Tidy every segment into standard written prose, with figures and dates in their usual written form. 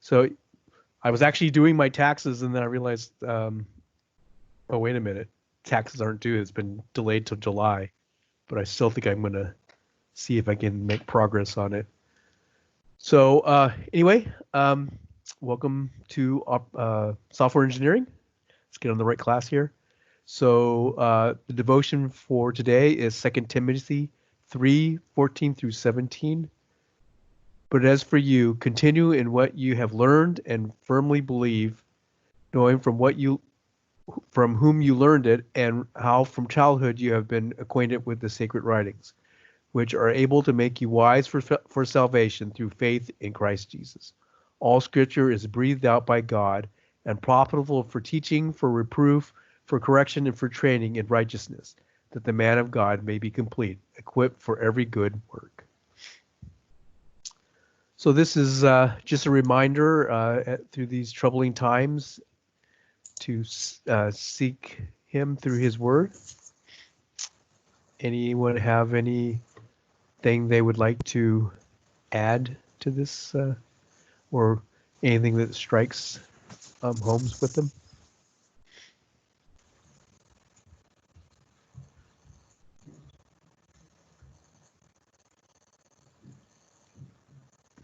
So I was actually doing my taxes, and then I realized, oh, wait a minute, taxes aren't due. It's been delayed till July, but I still think I'm gonna see if I can make progress on it. So anyway, welcome to software engineering. Let's get on the right class here. So the devotion for today is 2 Timothy 3:14 through 17. But as for you, continue in what you have learned and firmly believe, knowing from whom you learned it, and how from childhood you have been acquainted with the sacred writings, which are able to make you wise for salvation through faith in Christ Jesus. All scripture is breathed out by God and profitable for teaching, for reproof, for correction, and for training in righteousness, that the man of God may be complete, equipped for every good work. So this is just a reminder through these troubling times to seek him through his word. Anyone have anything they would like to add to this or anything that strikes homes with them?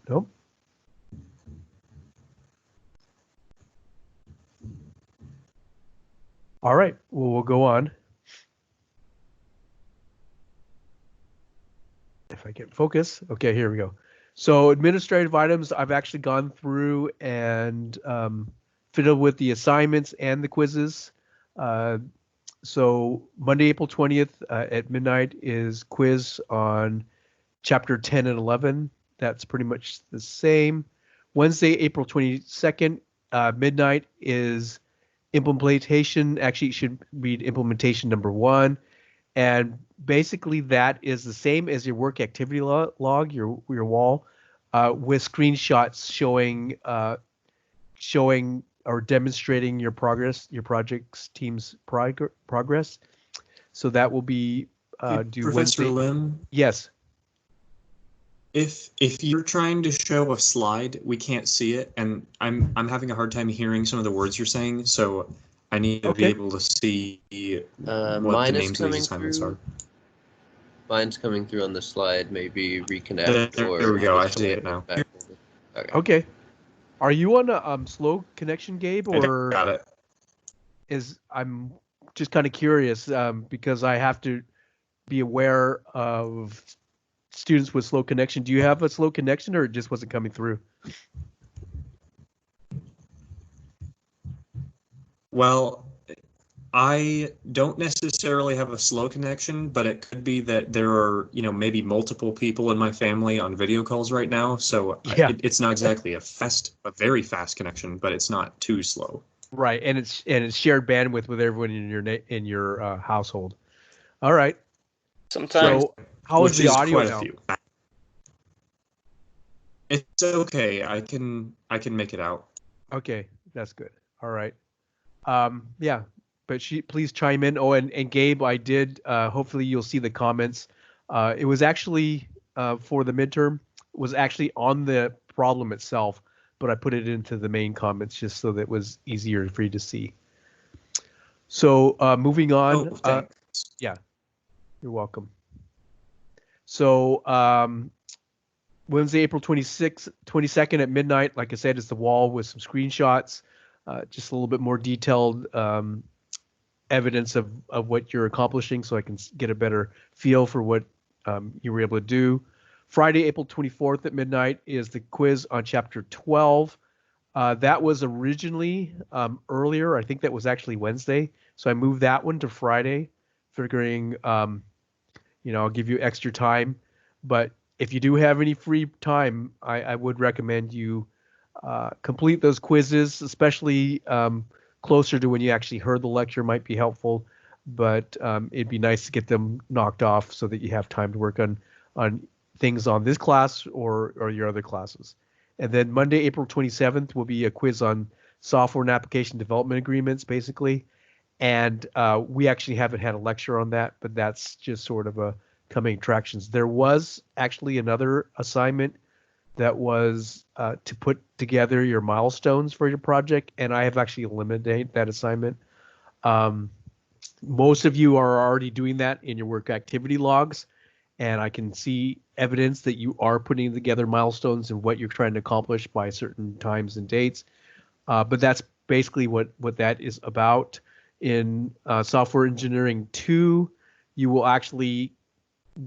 Nope. All right, well, we'll go on. If I can focus. Okay, here we go. So administrative items, I've actually gone through and fiddled with the assignments and the quizzes. So Monday, April 20th at midnight is quiz on chapter 10 and 11. That's pretty much the same. Wednesday, April 22nd, midnight is implementation. Actually, it should read implementation number 1. And basically that is the same as your work activity log, your wall, with screenshots showing or demonstrating your progress, your project's team's progress. So that will be due Professor Wednesday. Lim? Yes. If you're trying to show a slide, we can't see it, and I'm having a hard time hearing some of the words you're saying, so I need to be able to see what the names of these assignments are. Mine's coming through on the slide. Maybe reconnect or... There we go. I see it now. Okay. Are you on a slow connection, Gabe, or got it? I'm just kind of curious because I have to be aware of students with slow connection. Do you have a slow connection, or it just wasn't coming through? Well, I don't necessarily have a slow connection, but it could be that there are, maybe multiple people in my family on video calls right now. So yeah. It's not exactly a very fast connection, but it's not too slow. Right, and it's shared bandwidth with everyone in your household. All right. Sometimes. So how is the audio now? It's okay. I can make it out. Okay, that's good. All right. Yeah, but please chime in. Oh, and Gabe, I did. Hopefully, you'll see the comments. It was actually for the midterm was actually on the problem itself, but I put it into the main comments just so that it was easier for you to see. So moving on. Oh, thanks. Yeah, you're welcome. So Wednesday, April 22nd at midnight, like I said, is the wall with some screenshots, just a little bit more detailed evidence of what you're accomplishing so I can get a better feel for what you were able to do. Friday, April 24th at midnight is the quiz on chapter 12. That was originally earlier. I think that was actually Wednesday. So I moved that one to Friday, figuring, I'll give you extra time. But if you do have any free time, I would recommend you complete those quizzes, especially closer to when you actually heard the lecture might be helpful. But it'd be nice to get them knocked off so that you have time to work on things on this class or your other classes. And then Monday, April 27th will be a quiz on software and application development agreements, basically. And we actually haven't had a lecture on that, but that's just sort of a coming attractions. There was actually another assignment that was to put together your milestones for your project, and I have actually eliminated that assignment. Most of you are already doing that in your work activity logs, and I can see evidence that you are putting together milestones and what you're trying to accomplish by certain times and dates. But that's basically what that is about. In Software Engineering 2, you will actually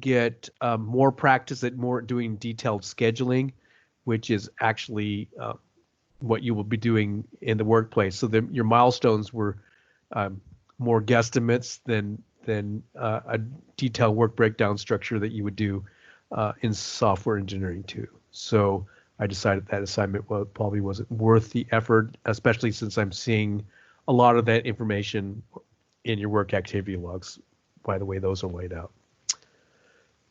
get more practice at more doing detailed scheduling, which is actually what you will be doing in the workplace. So your milestones were more guesstimates than a detailed work breakdown structure that you would do in Software Engineering 2. So I decided that assignment probably wasn't worth the effort, especially since I'm seeing a lot of that information in your work activity logs, by the way those are laid out.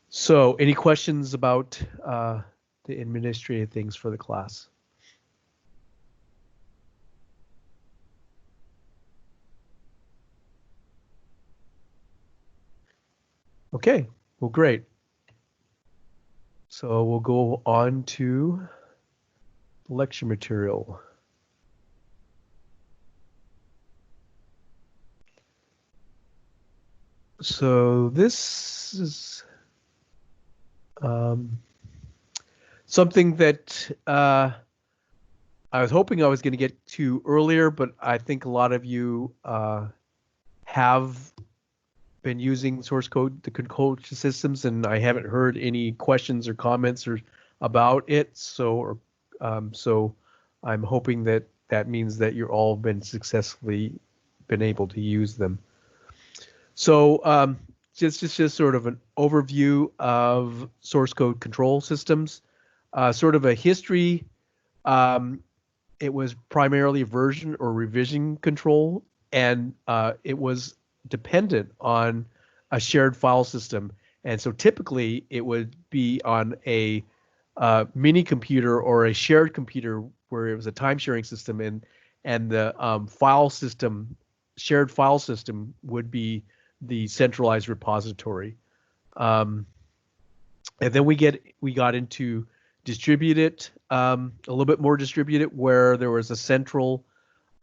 So any questions about the administrative things for the class? Okay, well, great. So we'll go on to lecture material. So this is something that I was hoping I was going to get to earlier, but I think a lot of you have been using source code to control systems, and I haven't heard any questions or comments about it. So I'm hoping that means that you're all been successfully been able to use them. So just sort of an overview of source code control systems, sort of a history. It was primarily version or revision control, and it was dependent on a shared file system. And so typically it would be on a mini computer or a shared computer where it was a time sharing system, and the file system, shared file system, would be the centralized repository. And then we got into distributed, a little bit more distributed, where there was a central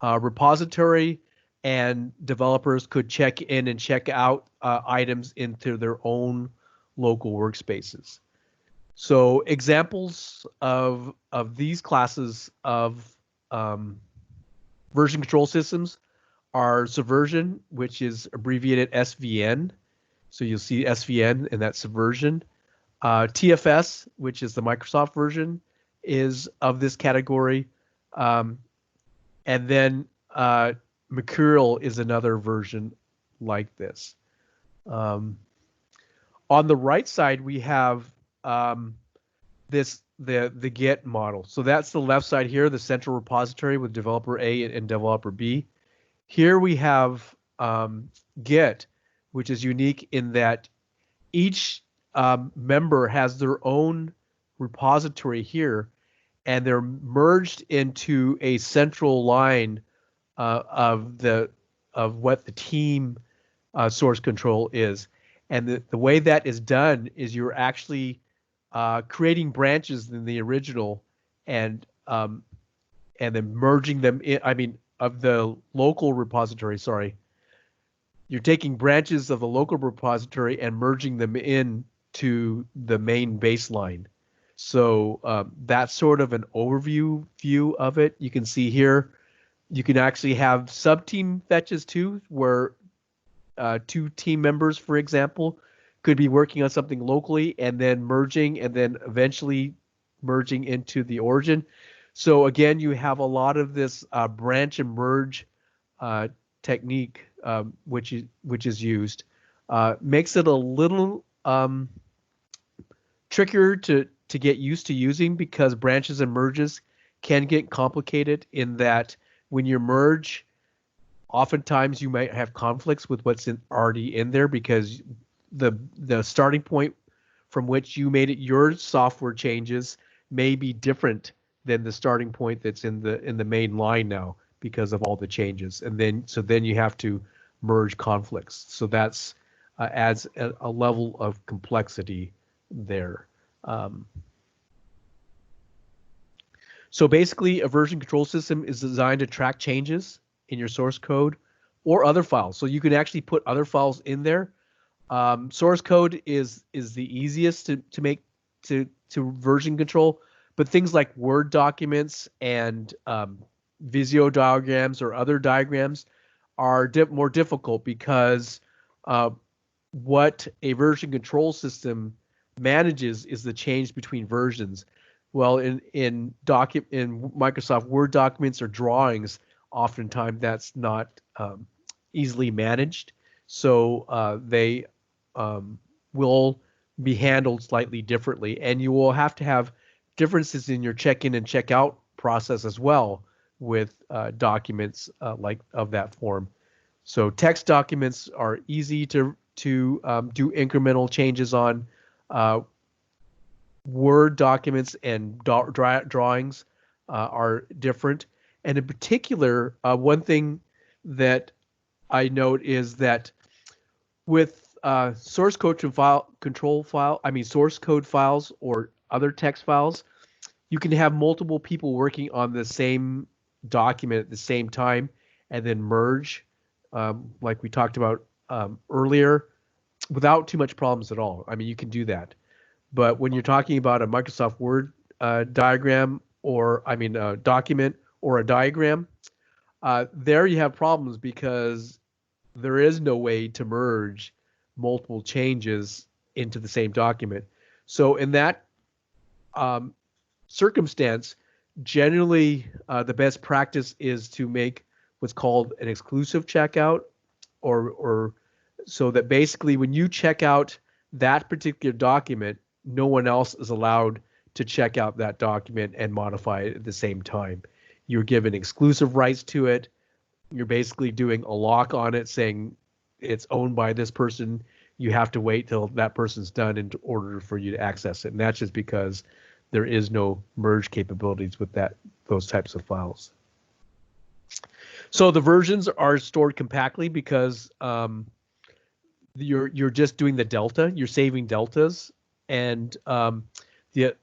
repository, and developers could check in and check out items into their own local workspaces. So examples of these classes of version control systems are Subversion, which is abbreviated SVN. So you'll see SVN, and that's Subversion. TFS, which is the Microsoft version, is of this category. And then Mercurial is another version like this. On the right side, we have the Git model. So that's the left side here, the central repository with developer A and developer B. Here we have Git, which is unique in that each member has their own repository here, and they're merged into a central line of what the team source control is. And the way that is done is you're actually creating branches in the original, and then merging them in. I mean, of the local repository. Sorry, you're taking branches of the local repository and merging them in to the main baseline. So that's sort of an overview view of it. You can see here, you can actually have sub-team fetches too, where two team members, for example, could be working on something locally and then merging, and then eventually merging into the origin. So again, you have a lot of this branch and merge technique, which is used. Makes it a little trickier to get used to using, because branches and merges can get complicated in that when you merge, oftentimes you might have conflicts with what's already in there, because the starting point from which you made it your software changes may be different than the starting point that's in the main line now, because of all the changes. And then you have to merge conflicts. So that's adds a level of complexity there. So basically, a version control system is designed to track changes in your source code or other files. So you can actually put other files in there. Source code is the easiest to make to version control, but things like Word documents and Visio diagrams or other diagrams are more difficult because what a version control system manages is the change between versions. Well, in Microsoft Word documents or drawings, oftentimes that's not easily managed. So they will be handled slightly differently, and you will have to have differences in your check-in and check-out process as well with documents like of that form. So text documents are easy to do incremental changes on. Word documents and drawings are different. And in particular, one thing that I note is that with source code source code files or other text files, you can have multiple people working on the same document at the same time and then merge, like we talked about earlier, without too much problems at all. I mean, you can do that. But when you're talking about a Microsoft Word document or a diagram, there you have problems because there is no way to merge multiple changes into the same document. So in that circumstance, generally the best practice is to make what's called an exclusive checkout, or so that basically when you check out that particular document, no one else is allowed to check out that document and modify it at the same time. You're given exclusive rights to it. You're basically doing a lock on it saying it's owned by this person. You have to wait till that person's done in order for you to access it. And that's just because there is no merge capabilities with those types of files. So the versions are stored compactly because you're just doing the delta. You're saving deltas. And the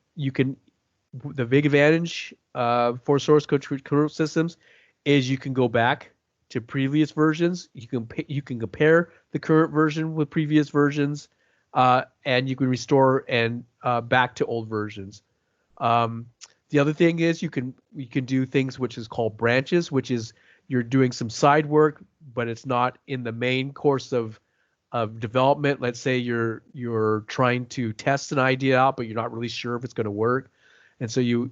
big advantage for source code control systems is you can go back to previous versions. You can compare the current version with previous versions, and you can restore and back to old versions. The other thing is you can do things which is called branches, which is you're doing some side work, but it's not in the main course of development. Let's say you're trying to test an idea out, but you're not really sure if it's going to work. And so you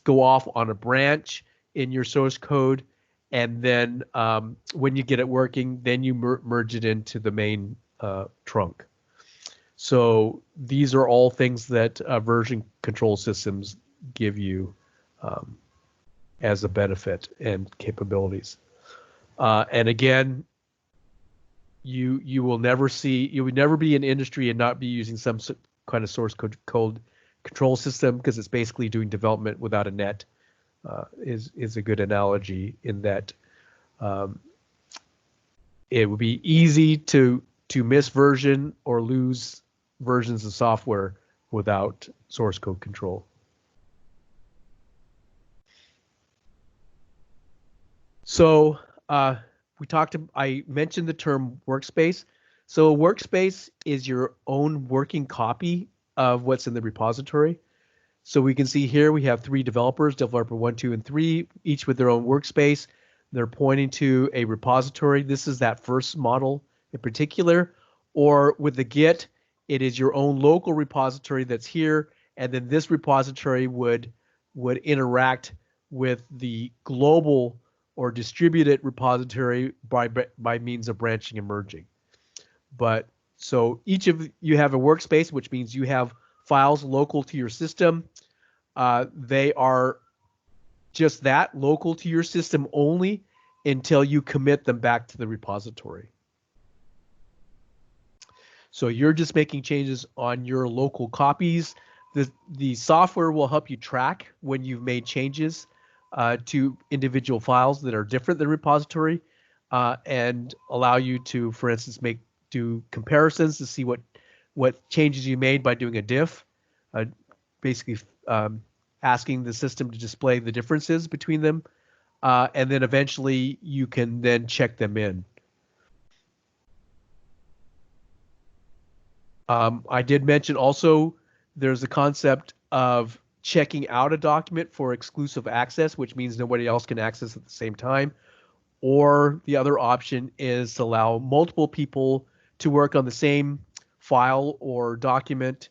go off on a branch in your source code, and then when you get it working, then you merge it into the main trunk. So these are all things that version control systems give you as a benefit and capabilities. And again, you will never be in industry and not be using some kind of source code control system, because it's basically doing development without a net. Is a good analogy in that it would be easy to miss version or lose versions of software without source code control. So I mentioned the term workspace. So a workspace is your own working copy of what's in the repository. So we can see here we have 3 developers, developer 1, 2, and 3, each with their own workspace. They're pointing to a repository. This is that first model in particular. Or with the Git, it is your own local repository that's here, and then this repository would interact with the global or distributed repository by means of branching and merging. But so each of you have a workspace, which means you have files local to your system. They are just that, local to your system only, until you commit them back to the repository. So you're just making changes on your local copies. The software will help you track when you've made changes to individual files that are different than repository, and allow you to, for instance, do comparisons to see what changes you made by doing a diff, basically asking the system to display the differences between them, and then eventually you can then check them in. I did mention also there's a concept of checking out a document for exclusive access, which means nobody else can access at the same time. Or the other option is to allow multiple people to work on the same file or document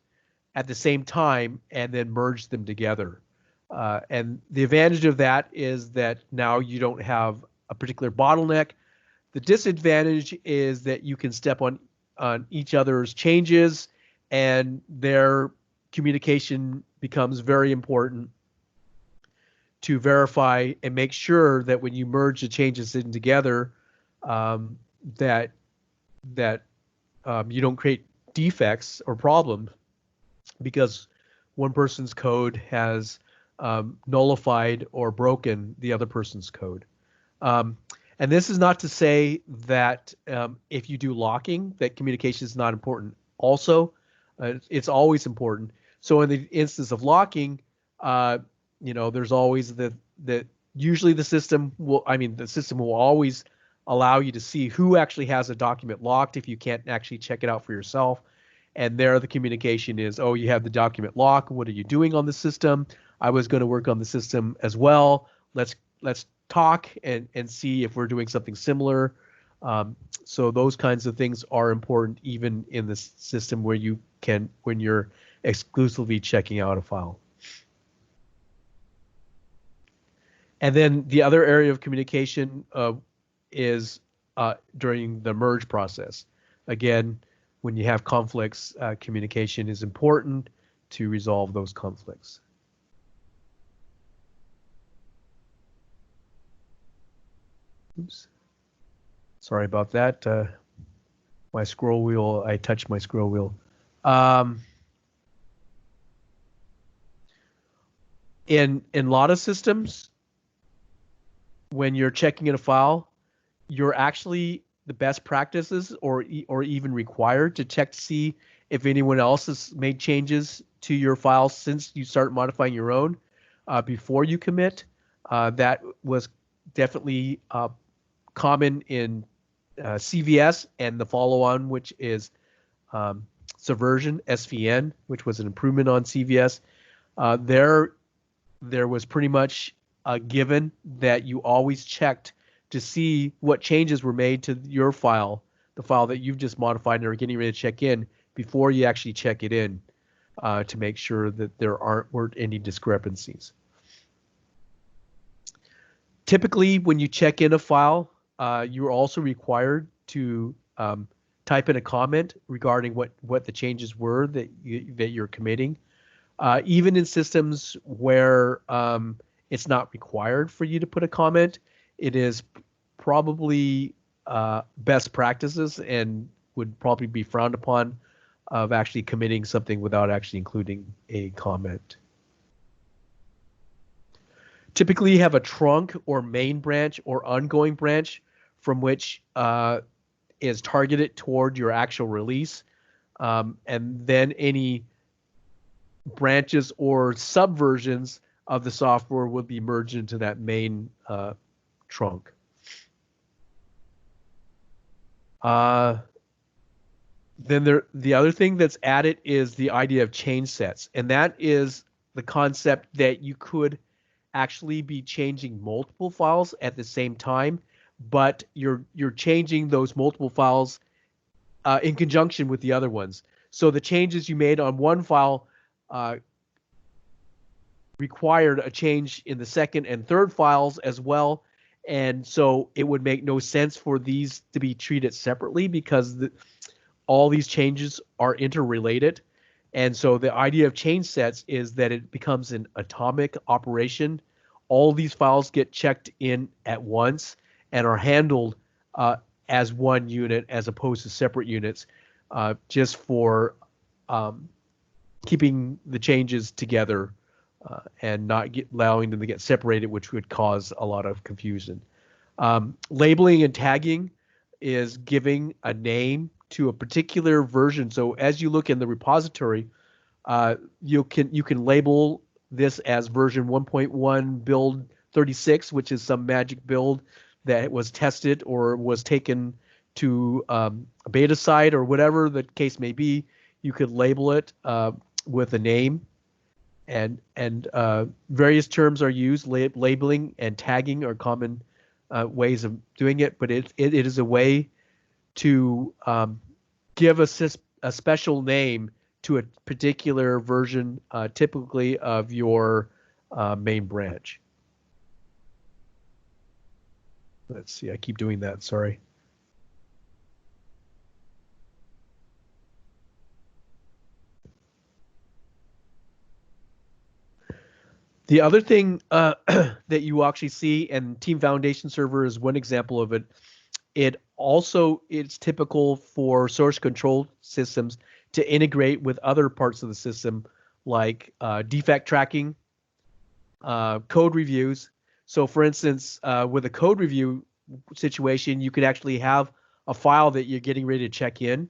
at the same time and then merge them together. And the advantage of that is that now you don't have a particular bottleneck. The disadvantage is that you can step on each other's changes, and their communication becomes very important to verify and make sure that when you merge the changes in together, that you don't create defects or problems because one person's code has nullified or broken the other person's code. And this is not to say that if you do locking, that communication is not important. Also, it's always important. So in the instance of locking, there's always the usually the system will always allow you to see who actually has a document locked if you can't actually check it out for yourself. And there the communication is, oh, you have the document locked. What are you doing on the system? I was going to work on the system as well. Let's talk and see if we're doing something similar. So those kinds of things are important even in this system where when you're exclusively checking out a file. And then the other area of communication is during the merge process. Again, when you have conflicts, communication is important to resolve those conflicts. Oops. Sorry about that. My scroll wheel, I touched my scroll wheel. In a lot of systems, when you're checking in a file, you're actually the best practices or even required to check to see if anyone else has made changes to your file since you start modifying your own before you commit. That was definitely common in CVS and the follow-on, which is Subversion, SVN, which was an improvement on CVS. There was pretty much a given that you always checked to see what changes were made to your file, the file that you've just modified and are getting ready to check in, before you actually check it in to make sure that there weren't any discrepancies. Typically, when you check in a file, you're also required to type in a comment regarding what the changes were that you're committing. Even in systems where it's not required for you to put a comment, it is probably best practices and would probably be frowned upon of actually committing something without actually including a comment. Typically, you have a trunk or main branch or ongoing branch from which is targeted toward your actual release. And then any branches or subversions of the software would be merged into that main trunk. Then the other thing that's added is the idea of change sets. And that is the concept that you could actually be changing multiple files at the same time, but you're changing those multiple files in conjunction with the other ones. So the changes you made on one file required a change in the second and third files as well. And so it would make no sense for these to be treated separately because all these changes are interrelated. And so the idea of change sets is that it becomes an atomic operation. All these files get checked in at once and are handled as one unit as opposed to separate units, just for keeping the changes together and not allowing them to get separated, which would cause a lot of confusion. Labeling and tagging is giving a name to a particular version. So as you look in the repository, you can label this as version 1.1 build 36, which is some magic build that was tested or was taken to a beta site or whatever the case may be. You could label it with a name, and various terms are used. Labeling and tagging are common ways of doing it, but it is a way to give a special name to a particular version, typically of your main branch. Let's see, I keep doing that, sorry. The other thing that you actually see, and Team Foundation Server is one example of it, it's typical for source control systems to integrate with other parts of the system, like defect tracking, code reviews. So for instance, with a code review situation, you could actually have a file that you're getting ready to check in,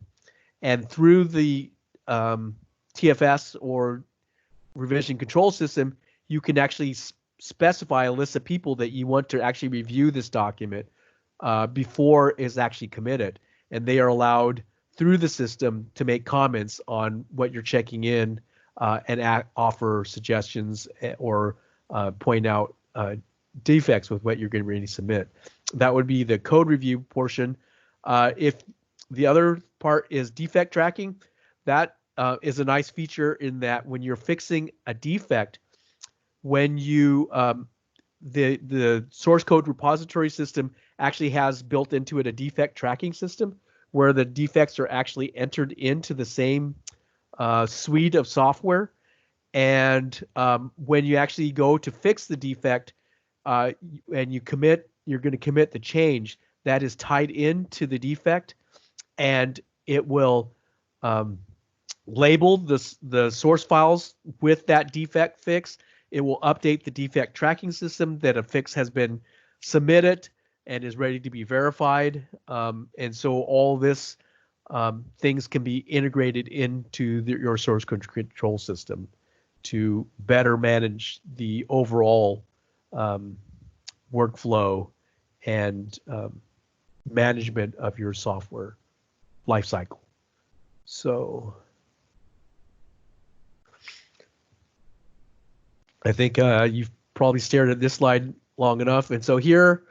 and through the TFS or revision control system, you can actually specify a list of people that you want to actually review this document before it's actually committed. And they are allowed through the system to make comments on what you're checking in and offer suggestions or point out defects with what you're going to really submit. That would be the code review portion. If the other part is defect tracking, that is a nice feature in that when you're fixing a defect, when you the source code repository system actually has built into it a defect tracking system where the defects are actually entered into the same suite of software. And when you actually go to fix the defect and you're going to commit the change that is tied into the defect, and it will label the source files with that defect fix. It will update the defect tracking system that a fix has been submitted and is ready to be verified. And so all this things can be integrated into your source control system to better manage the overall workflow and management of your software lifecycle. So I think you've probably stared at this slide long enough. And so here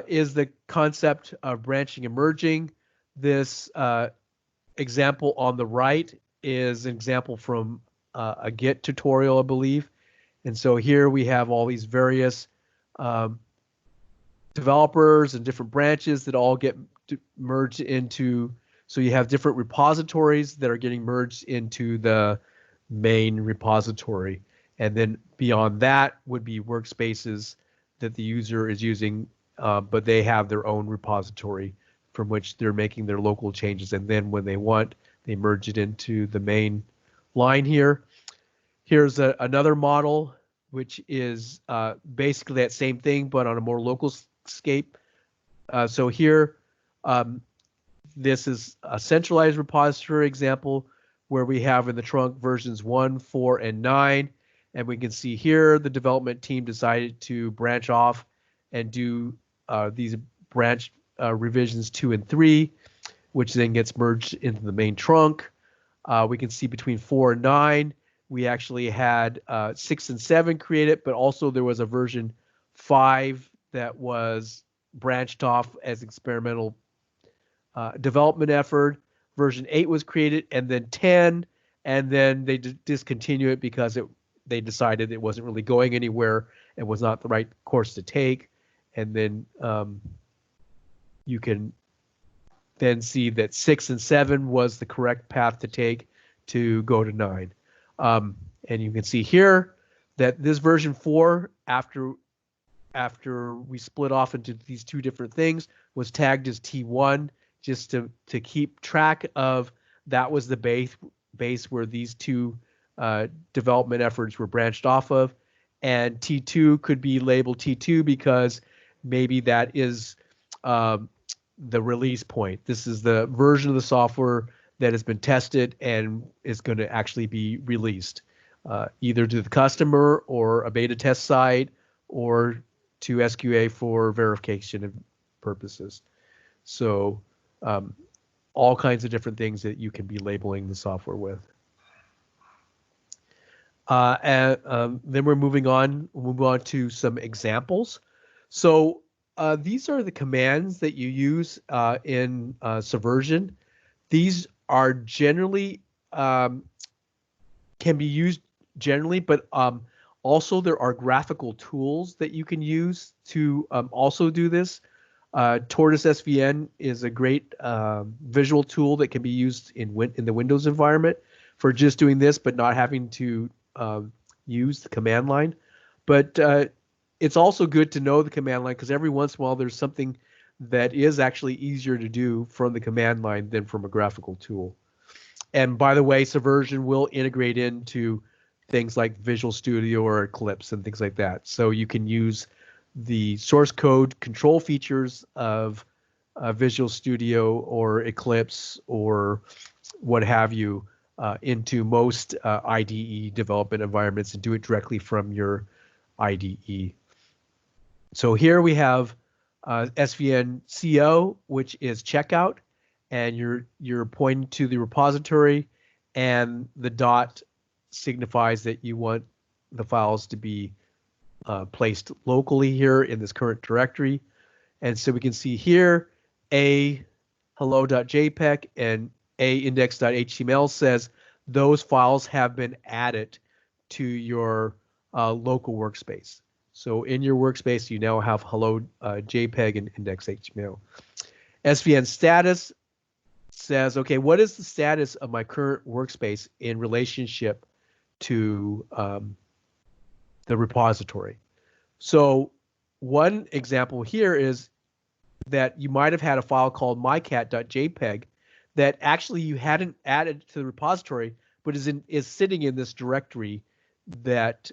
is the concept of branching and merging. This example on the right is an example from a Git tutorial, I believe. And so here we have all these various developers and different branches that all get merged into, so you have different repositories that are getting merged into the main repository. And then beyond that would be workspaces that the user is using, but they have their own repository from which they're making their local changes. And then when they want, they merge it into the main line here. Here's another model, which is basically that same thing, but on a more local scape. So here, this is a centralized repository example where we have in the trunk versions 1, 4, and 9. And we can see here the development team decided to branch off and do these branch revisions 2 and 3, which then gets merged into the main trunk. We can see between 4 and 9, we actually had 6 and 7 created, but also there was a version 5 that was branched off as experimental development effort. Version 8 was created, and then 10, and then they discontinued it because they decided it wasn't really going anywhere and was not the right course to take. And then you can then see that 6 and 7 was the correct path to take to go to 9. And you can see here that this version 4, after we split off into these two different things, was tagged as T1 just to keep track of that was the base where these two development efforts were branched off of. And T2 could be labeled T2 because maybe that is the release point. This is the version of the software that has been tested and is going to actually be released. either to the customer or a beta test site or to SQA for verification purposes. So all kinds of different things that you can be labeling the software with. Then we're moving on. We'll move on to some examples. So these are the commands that you use in Subversion. These are generally can be used generally, but also there are graphical tools that you can use to also do this. Tortoise SVN is a great visual tool that can be used in the Windows environment for just doing this, but not having to use the command line. But it's also good to know the command line, because every once in a while there's something that is actually easier to do from the command line than from a graphical tool. And by the way, Subversion will integrate into things like Visual Studio or Eclipse and things like that. So you can use the source code control features of Visual Studio or Eclipse or what have you into most IDE development environments and do it directly from your IDE. So here we have SVN CO, which is checkout, and you're pointing to the repository, and the dot signifies that you want the files to be placed locally here in this current directory. And so we can see here a hello.jpg and a index.html says those files have been added to your local workspace. So in your workspace, you now have hello JPEG and index.html. SVN status says, okay, what is the status of my current workspace in relationship to the repository? So one example here is that you might have had a file called mycat.jpg that actually you hadn't added to the repository, but is sitting in this directory that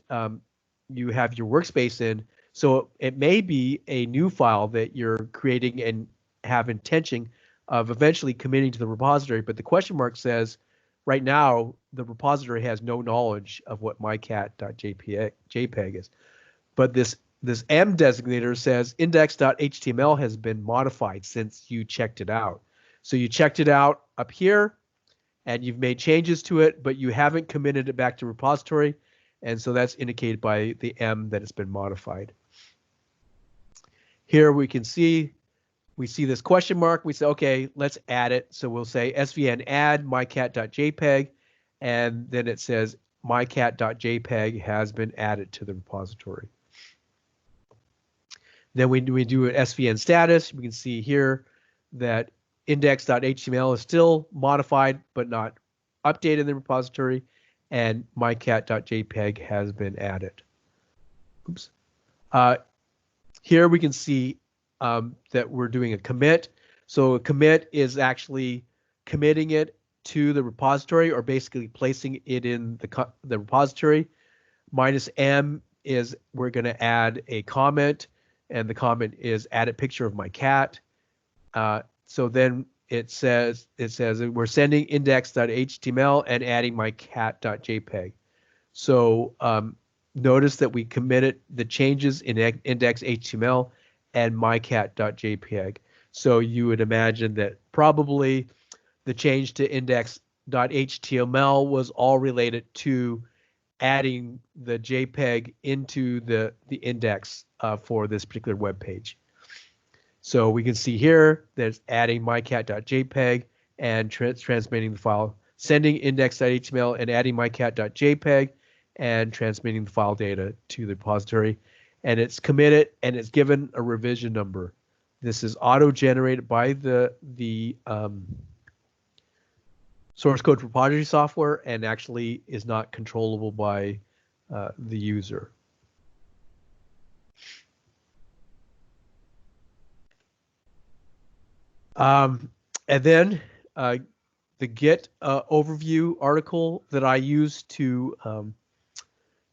you have your workspace in. So it may be a new file that you're creating and have intention of eventually committing to the repository, but the question mark says right now the repository has no knowledge of what mycat.jpg is. But this M designator says index.html has been modified since you checked it out. So you checked it out up here and you've made changes to it, but you haven't committed it back to repository. And so that's indicated by the M that it's been modified. Here we see this question mark. We say, okay, let's add it. So we'll say svn add mycat.jpg, and then it says mycat.jpg has been added to the repository. Then we do an svn status. We can see here that index.html is still modified but not updated in the repository, and mycat.jpg has been added. Oops. Here we can see that we're doing a commit. So a commit is actually committing it to the repository, or basically placing it in the repository. -M is we're going to add a comment, and the comment is add a picture of my cat. So then it says we're sending index.html and adding my cat.jpg. So notice that we committed the changes in index.html and mycat.jpg. So you would imagine that probably the change to index.html was all related to adding the JPEG into the index for this particular web page. So we can see here that it's adding mycat.jpg and transmitting the file, sending index.html and adding mycat.jpg and transmitting the file data to the repository. And it's committed and it's given a revision number. This is auto-generated by the source code repository software and actually is not controllable by the user. And then the Git overview article that I used to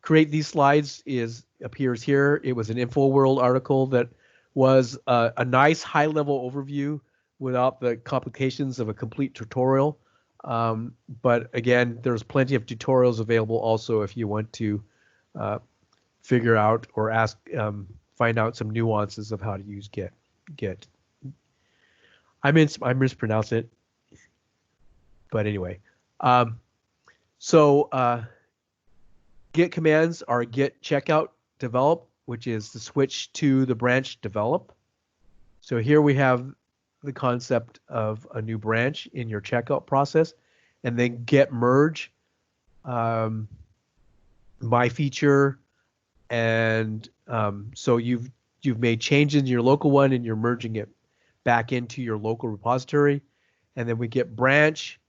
create these slides appears here. It was an InfoWorld article that was a nice high-level overview without the complications of a complete tutorial But again, there's plenty of tutorials available also if you want to figure out or find out some nuances of how to use Git. I'm mispronouncing it, but anyway. So Git commands are git checkout develop, which is the switch to the branch develop. So here we have the concept of a new branch in your checkout process, and then git merge, my feature, and so you've made changes in your local one and you're merging it back into your local repository, and then we get branch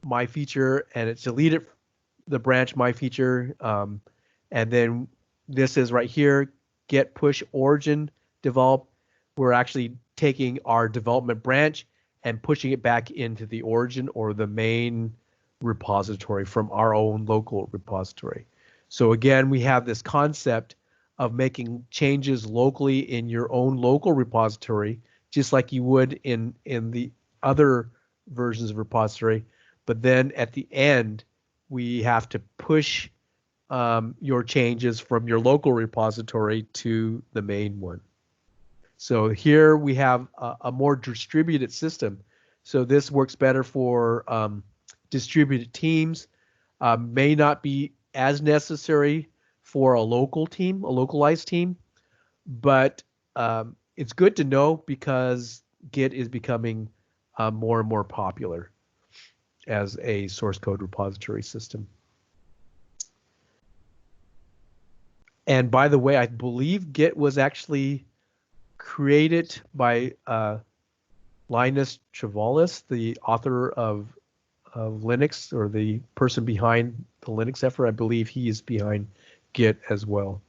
my feature, and it's deleted the branch my feature, and then this is right here, get push origin develop. We're actually taking our development branch and pushing it back into the origin or the main repository from our own local repository. So again, we have this concept of making changes locally in your own local repository, just like you would in the other versions of repository. But then at the end, we have to push your changes from your local repository to the main one. So here we have a more distributed system. So this works better for distributed teams, may not be as necessary for a local team, a localized team, but it's good to know because Git is becoming more and more popular as a source code repository system. And by the way, I believe Git was actually created by Linus Torvalds, the author of Linux, or the person behind the Linux effort. I believe he is behind Git as well.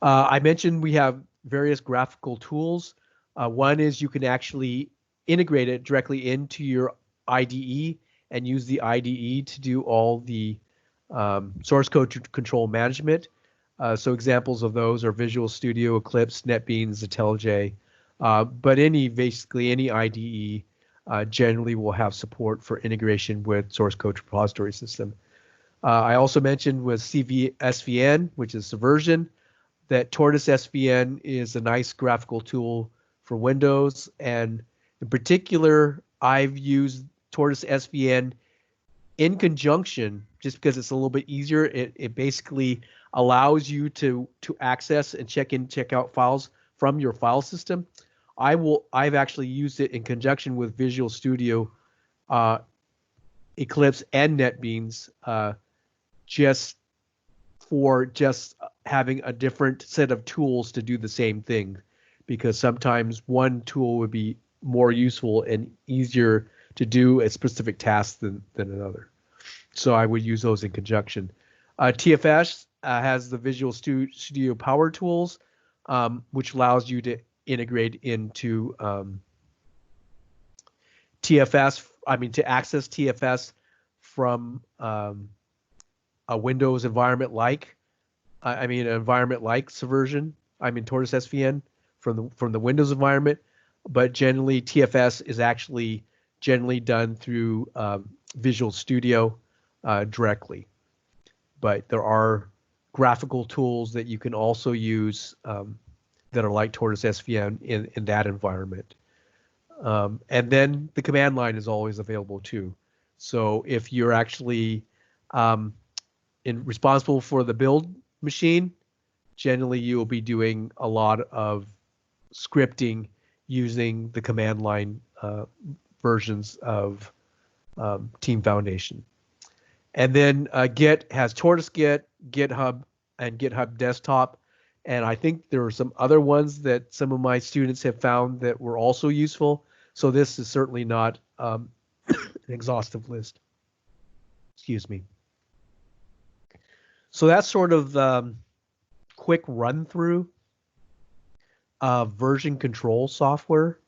I mentioned we have various graphical tools. One is you can actually integrate it directly into your IDE and use the IDE to do all the source code control management. So examples of those are Visual Studio, Eclipse, NetBeans, IntelliJ, but basically any IDE generally will have support for integration with source code repository system. I also mentioned with SVN, which is Subversion, that Tortoise SVN is a nice graphical tool for Windows, and in particular, I've used Tortoise SVN in conjunction, just because it's a little bit easier. It basically allows you to access and check in, check out files from your file system. I've actually used it in conjunction with Visual Studio, Eclipse, and NetBeans, just having a different set of tools to do the same thing, because sometimes one tool would be more useful and easier to do a specific task than another. So I would use those in conjunction. TFS has the Visual Studio Power Tools, which allows you to integrate into TFS, to access TFS from a Windows environment like, an environment like Subversion, Tortoise SVN from the Windows environment, but generally TFS is actually generally done through Visual Studio directly. But there are graphical tools that you can also use that are like Tortoise SVN in that environment. And then the command line is always available too. So if you're actually responsible for the build machine, generally you will be doing a lot of scripting using the command line versions of Team Foundation. And then Git has Tortoise Git, GitHub, and GitHub Desktop. And I think there are some other ones that some of my students have found that were also useful. So this is certainly not an exhaustive list. Excuse me. So that's sort of quick run through of version control software.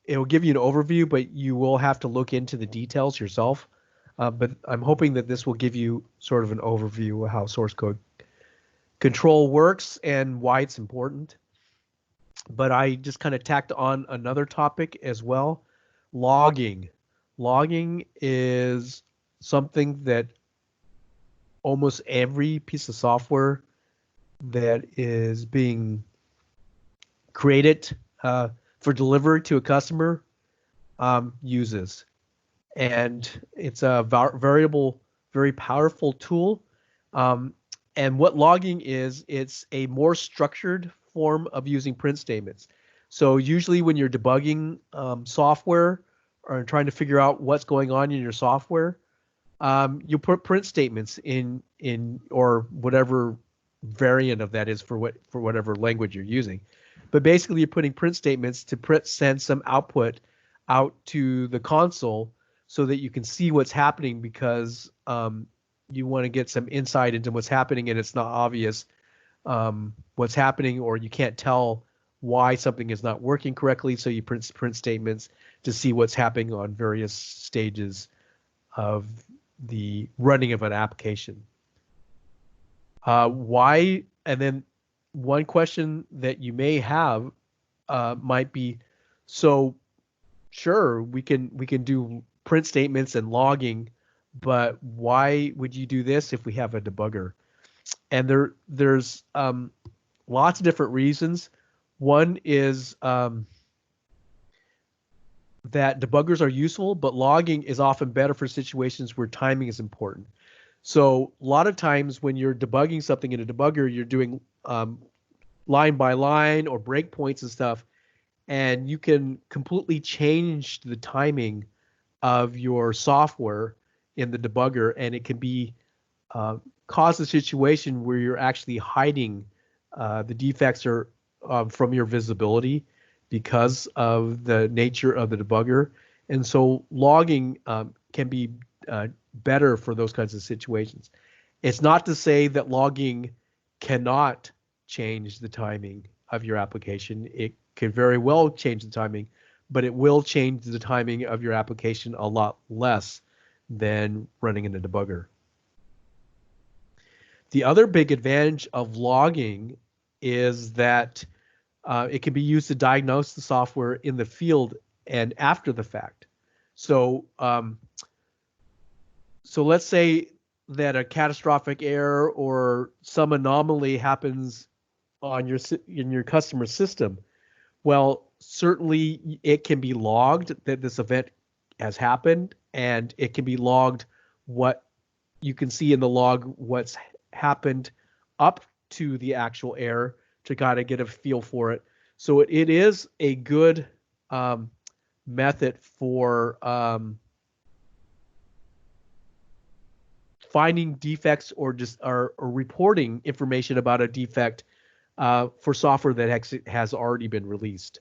It'll give you an overview, but you will have to look into the details yourself. But I'm hoping that this will give you sort of an overview of how source code control works and why it's important. but I just kind of tacked on another topic as well. Logging. Logging is something that almost every piece of software that is being created for delivery to a customer uses. And it's a variable, very powerful tool. And what logging is, it's a more structured form of using print statements. So usually when you're debugging software or trying to figure out what's going on in your software, you put print statements in or whatever variant of that is for whatever language you're using. But basically you're putting print statements to send some output out to the console so that you can see what's happening, because you want to get some insight into what's happening and it's not obvious what's happening, or you can't tell why something is not working correctly. So you print statements to see what's happening on various stages of the running of an application. Why? And then one question that you may have might be, so sure, we can do print statements and logging, but why would you do this if we have a debugger? And there's lots of different reasons. One is that debuggers are useful, but logging is often better for situations where timing is important. So a lot of times when you're debugging something in a debugger, you're doing line by line or breakpoints and stuff, and you can completely change the timing of your software in the debugger, and it can be cause a situation where you're actually hiding the defects or from your visibility because of the nature of the debugger. And so logging can be better for those kinds of situations. It's not to say that logging cannot change the timing of your application. It can very well change the timing, but it will change the timing of your application a lot less than running in a debugger. The other big advantage of logging is that it can be used to diagnose the software in the field and after the fact. So, so let's say that a catastrophic error or some anomaly happens on in your customer system. Well, certainly it can be logged that this event has happened, and it can be logged what you can see in the log what's happened up to the actual error to kind of get a feel for it. So it is a good method for finding defects or just or reporting information about a defect for software that has already been released.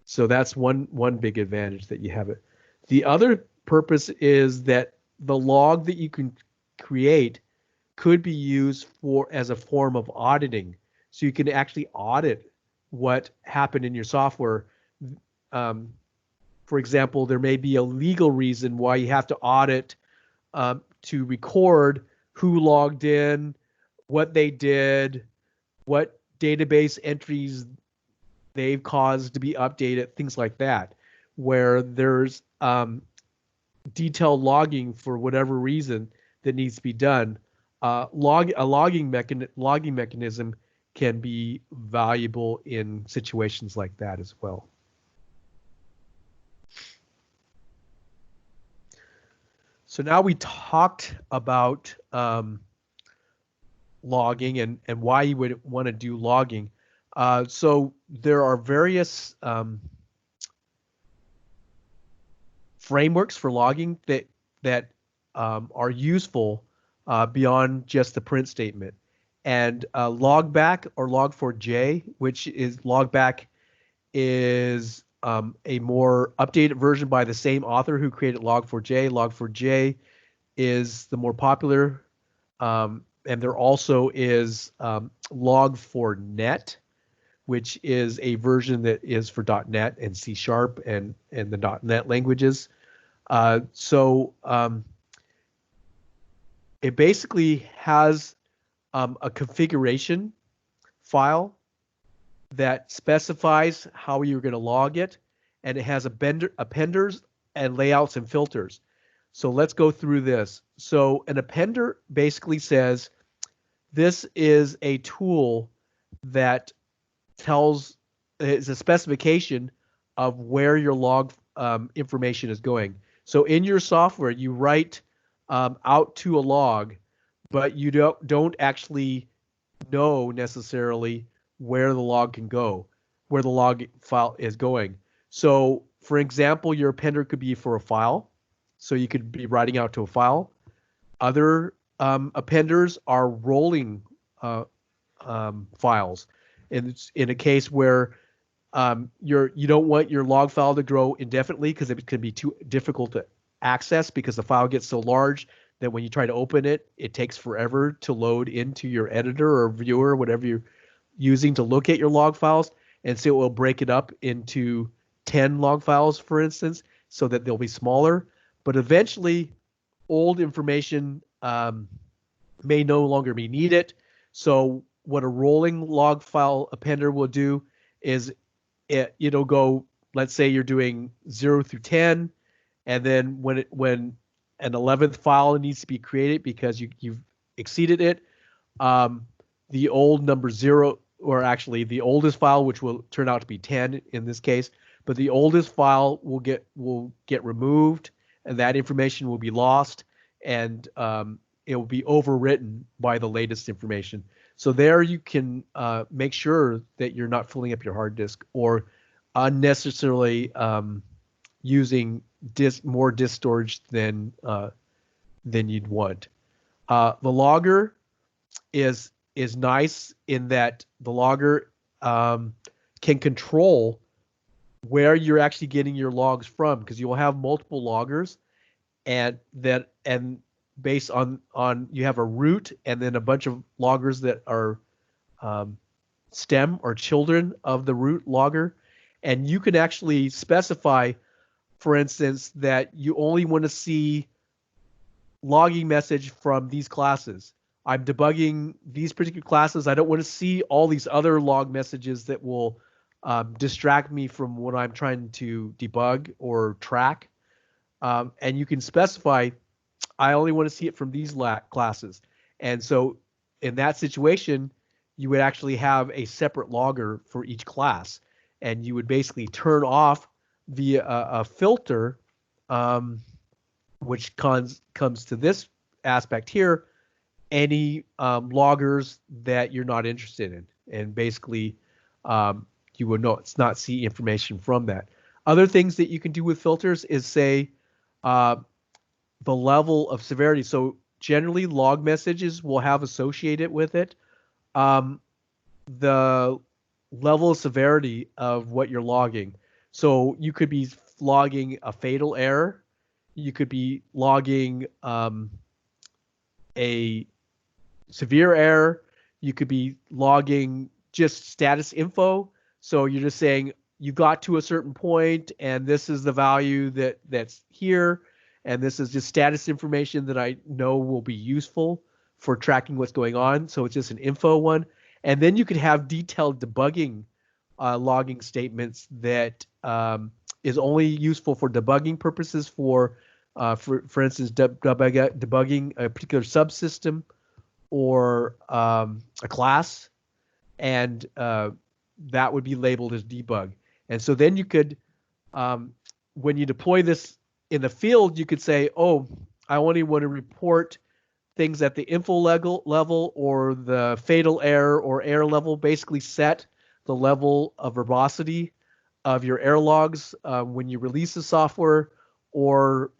So that's one big advantage that you have it. The other purpose is that the log that you can create could be used as a form of auditing. So you can actually audit what happened in your software. For example, there may be a legal reason why you have to audit to record who logged in, what they did, what database entries they've caused to be updated, things like that, where there's detailed logging for whatever reason that needs to be done. A logging mechanism can be valuable in situations like that as well. So now we talked about logging and why you would want to do logging. So there are various frameworks for logging that are useful beyond just the print statement. And logback or log4j, which is logback, is a more updated version by the same author who created log4j. Log4j is the more popular, and there also is log4net, which is a version that is for .NET and C# and the .NET languages. It basically has a configuration file that specifies how you're going to log it, and it has appenders and layouts and filters. So let's go through this. So an appender basically says this is a tool that is a specification of where your log information is going. So in your software, you write out to a log, but you don't actually know necessarily where the log can go, where the log file is going. So for example, your appender could be for a file. So you could be writing out to a file. Other appenders are rolling files. In a case where you don't want your log file to grow indefinitely because it can be too difficult to access because the file gets so large that when you try to open it, it takes forever to load into your editor or viewer, whatever you're using to look at your log files. And so it will break it up into 10 log files, for instance, so that they'll be smaller. But eventually, old information may no longer be needed. So what a rolling log file appender will do is it'll go, let's say you're doing 0 through 10, and then when an 11th file needs to be created because you've exceeded it, the old number 0, or actually the oldest file, which will turn out to be 10 in this case, but the oldest file will get removed, and that information will be lost, and it will be overwritten by the latest information. So there you can make sure that you're not filling up your hard disk or unnecessarily using more disk storage than you'd want. The logger is nice in that the logger can control where you're actually getting your logs from, because you will have multiple loggers, and based on you have a root and then a bunch of loggers that are stem or children of the root logger, and you can actually specify, for instance, that you only want to see logging message from these classes. I'm debugging these particular classes. I don't want to see all these other log messages that will distract me from what I'm trying to debug or track. And you can specify, I only want to see it from these classes. And so in that situation, you would actually have a separate logger for each class. And you would basically turn off via a filter, which comes to this aspect here, any loggers that you're not interested in. And basically, you would not see information from that. Other things that you can do with filters is say the level of severity. So generally, log messages will have associated with it the level of severity of what you're logging. So you could be logging a fatal error. You could be logging a severe error. You could be logging just status info. So you're just saying you got to a certain point and this is the value that's here. And this is just status information that I know will be useful for tracking what's going on. So it's just an info one. And then you could have detailed debugging logging statements that is only useful for debugging purposes for instance, debugging a particular subsystem or a class, and that would be labeled as debug. And so then you could, when you deploy this in the field, you could say, oh, I only want to report things at the info level or the fatal error or error level. Basically set the level of verbosity of your error logs when you release the software, or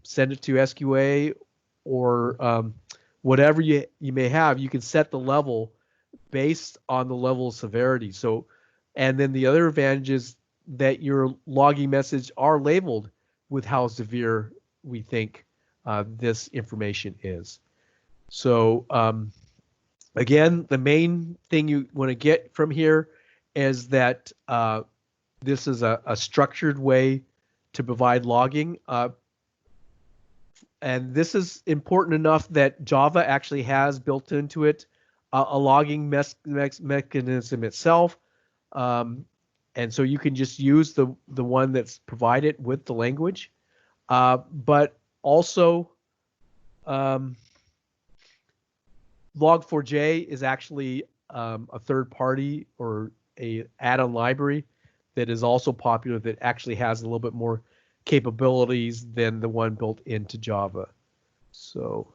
send it to SQA, or whatever you may have. You can set the level based on the level of severity. So, and then the other advantage is that your logging message are labeled with how severe we think this information is. So again, the main thing you want to get from here is that this is a structured way to provide logging. And this is important enough that Java actually has built into it a logging mechanism itself. And so you can just use the one that's provided with the language. But also, Log4j is actually a third party or a add-on library that is also popular that actually has a little bit more capabilities than the one built into Java. So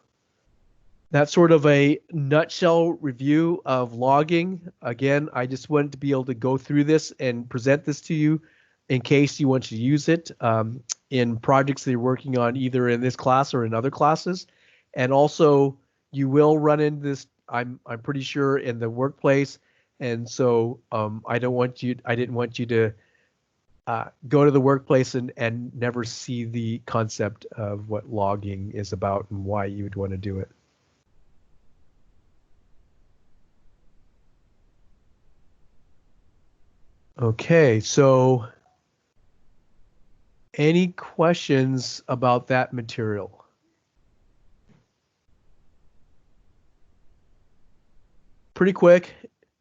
that's sort of a nutshell review of logging. Again, I just wanted to be able to go through this and present this to you in case you want to use it in projects that you're working on either in this class or in other classes. And also, you will run into this, I'm pretty sure, in the workplace. And so I didn't want you to go to the workplace and never see the concept of what logging is about and why you would want to do it. Okay, so any questions about that material? Pretty quick,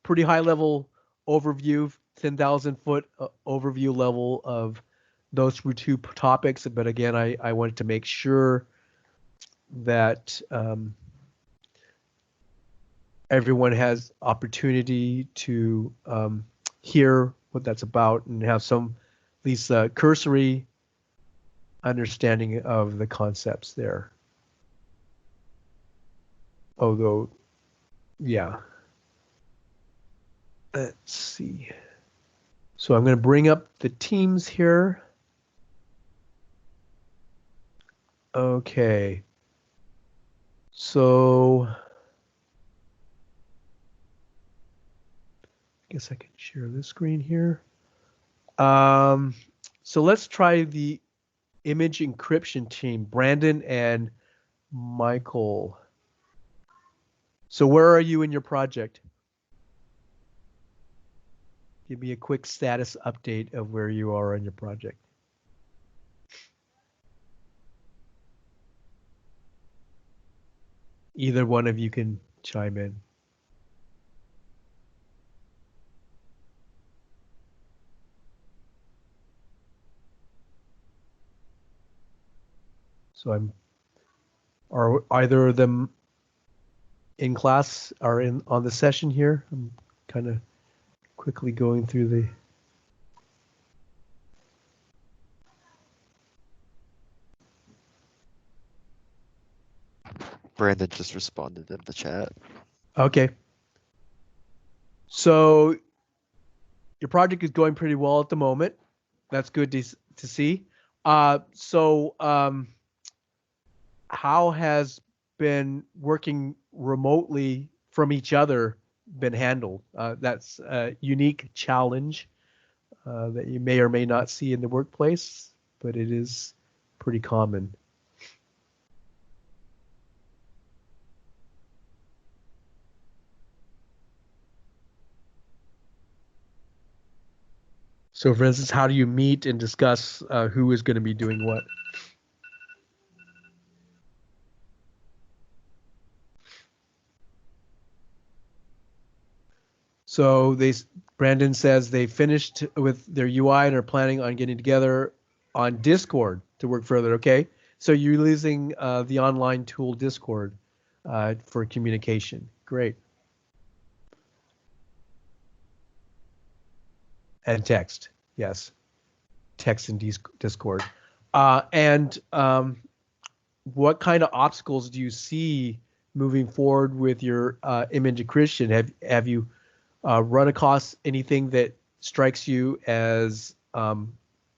pretty high level overview, 10,000 foot overview level of those two topics. But again, I wanted to make sure that everyone has opportunity to hear what that's about and have some at least cursory understanding of the concepts there. Although, yeah. Let's see. So I'm going to bring up the teams here. Okay. So I guess I can share this screen here. So let's try the image encryption team, Brandon and Michael. So where are you in your project? Give me a quick status update of where you are on your project. Either one of you can chime in. So are either of them in class or on the session here? I'm kind of quickly going through the. Brandon just responded in the chat. Okay. So your project is going pretty well at the moment. That's good to see. How has been working remotely from each other been handled? That's a unique challenge that you may or may not see in the workplace, but it is pretty common. So for instance, how do you meet and discuss who is going to be doing what? So Brandon says they finished with their UI and are planning on getting together on Discord to work further. Okay, so you're using the online tool Discord for communication. Great. And text, yes, text and Discord. What kind of obstacles do you see moving forward with your image encryption? Have you run across anything that strikes you as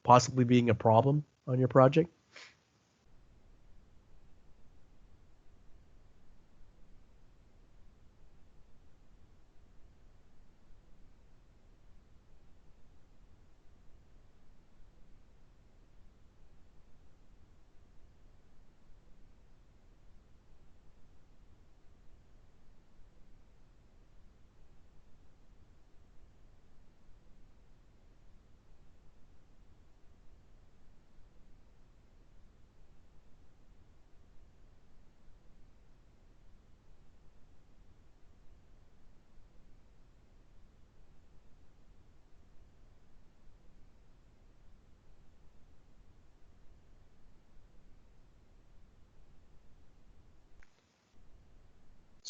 possibly being a problem on your project?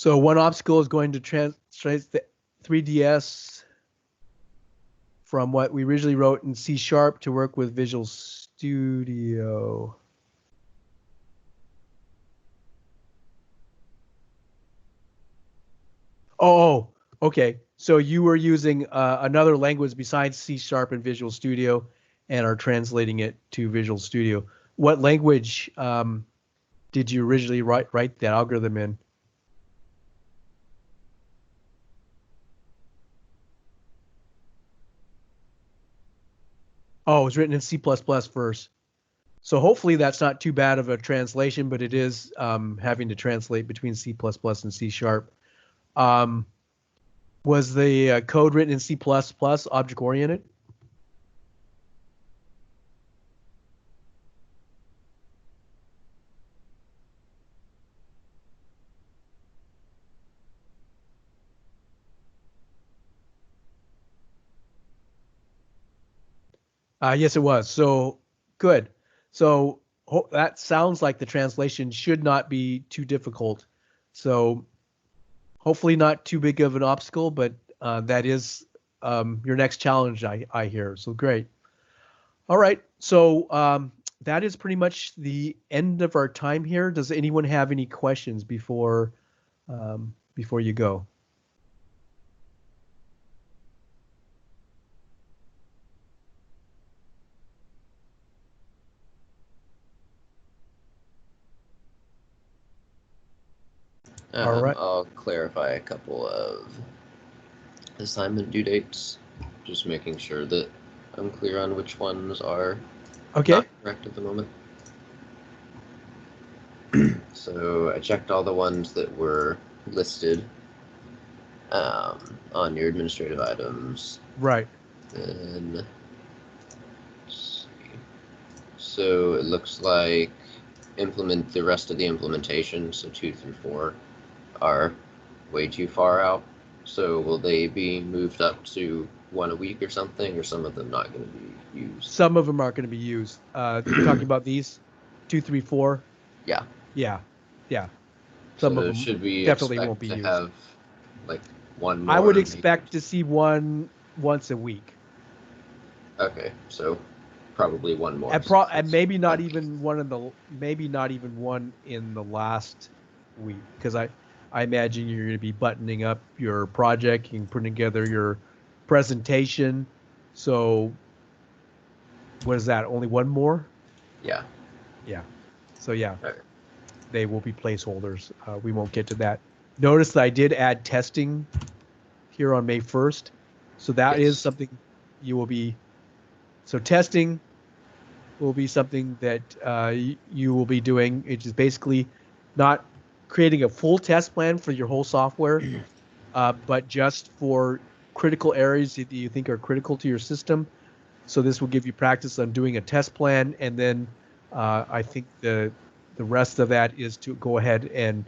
So one obstacle is going to translate the 3DS from what we originally wrote in C# to work with Visual Studio. Oh, okay. So you were using another language besides C# and Visual Studio and are translating it to Visual Studio. What language did you originally write that algorithm in? Oh, it was written in C++ first. So hopefully that's not too bad of a translation, but it is having to translate between C++ and C#. Was the code written in C++ object-oriented? Yes, it was. So good. So that sounds like the translation should not be too difficult. So hopefully not too big of an obstacle, but that is your next challenge, I hear. So great. All right. So that is pretty much the end of our time here. Does anyone have any questions before you go? All right. I'll clarify a couple of assignment due dates, just making sure that I'm clear on which ones are not correct at the moment. So I checked all the ones that were listed on your administrative items. Right. And let's see. So it looks like implement the rest of the implementation, so 2 through 4 are way too far out. So will they be moved up to 1 a week or something, or some of them not going to be used? Some of them aren't going to be used. You're talking about these 2, 3, 4? Yeah. Yeah. Some of them should we definitely won't be to used. Have like one more? I would expect to see one once a week. Okay, so probably one more. And maybe not even one in the last week, because I imagine you're going to be buttoning up your project and putting together your presentation. So what is that? Only one more? Yeah. So yeah. Okay. They will be placeholders. We won't get to that. Notice that I did add testing here on May 1st. So that is something you will be. So testing will be something that you will be doing. Which is basically not creating a full test plan for your whole software, but just for critical areas that you think are critical to your system. So this will give you practice on doing a test plan, and then I think the rest of that is to go ahead and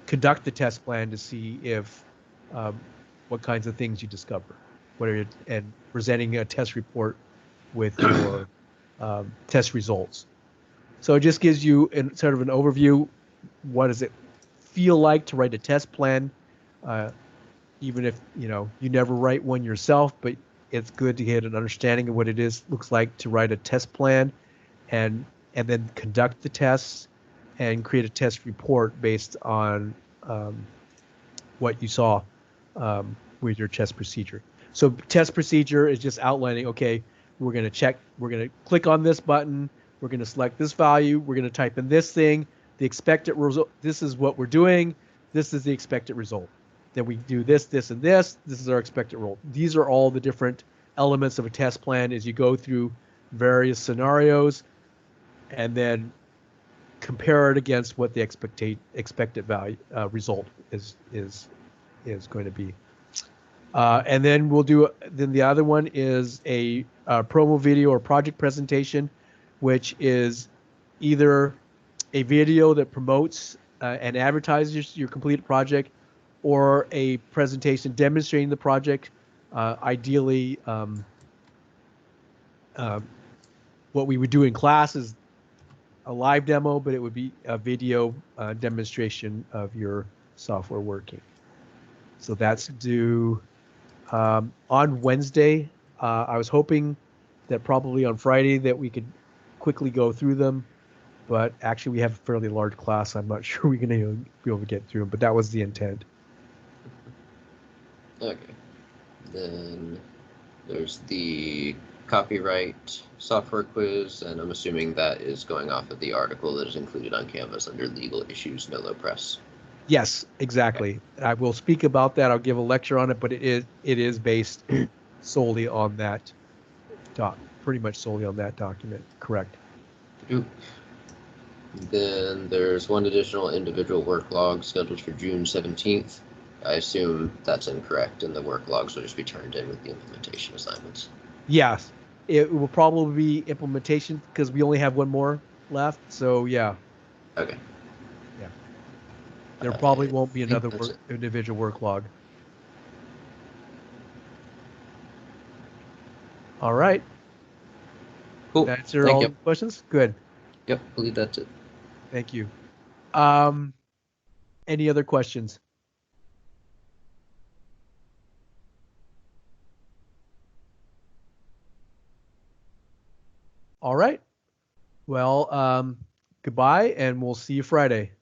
conduct the test plan to see if what kinds of things you discover, and presenting a test report with your test results. So it just gives you sort of an overview. What does it feel like to write a test plan? Even if you never write one yourself, but it's good to get an understanding of what it looks like to write a test plan, and then conduct the tests and create a test report based on what you saw with your test procedure. So test procedure is just outlining, okay, we're going to click on this button, we're going to select this value, we're going to type in this thing, the expected result, this is what we're doing, this is the expected result. Then we do this, this, and this is our expected result. These are all the different elements of a test plan as you go through various scenarios, and then compare it against what the expected value result is going to be. And then then the other one is a promo video or project presentation, which is either a video that promotes and advertises your completed project, or a presentation demonstrating the project. Ideally, what we would do in class is a live demo, but it would be a video demonstration of your software working. So that's due on Wednesday. I was hoping that probably on Friday that we could quickly go through them, but actually we have a fairly large class. I'm not sure we're going to be able to get through them, but that was the intent. Okay. Then there's the copyright software quiz, and I'm assuming that is going off of the article that is included on Canvas under legal issues, Nolo Press. Yes, exactly. Okay. I will speak about that. I'll give a lecture on it, but it is based solely on that pretty much solely on that document. Correct. Then there's one additional individual work log scheduled for June 17th. I assume that's incorrect, and the work logs will just be turned in with the implementation assignments. Yes, it will probably be implementation because we only have one more left. So yeah. Okay. Yeah. There probably won't be another individual work log. All right. Cool. Answer all the questions? Good. Yep, I believe that's it. Thank you. Any other questions? All right. Well, goodbye, and we'll see you Friday.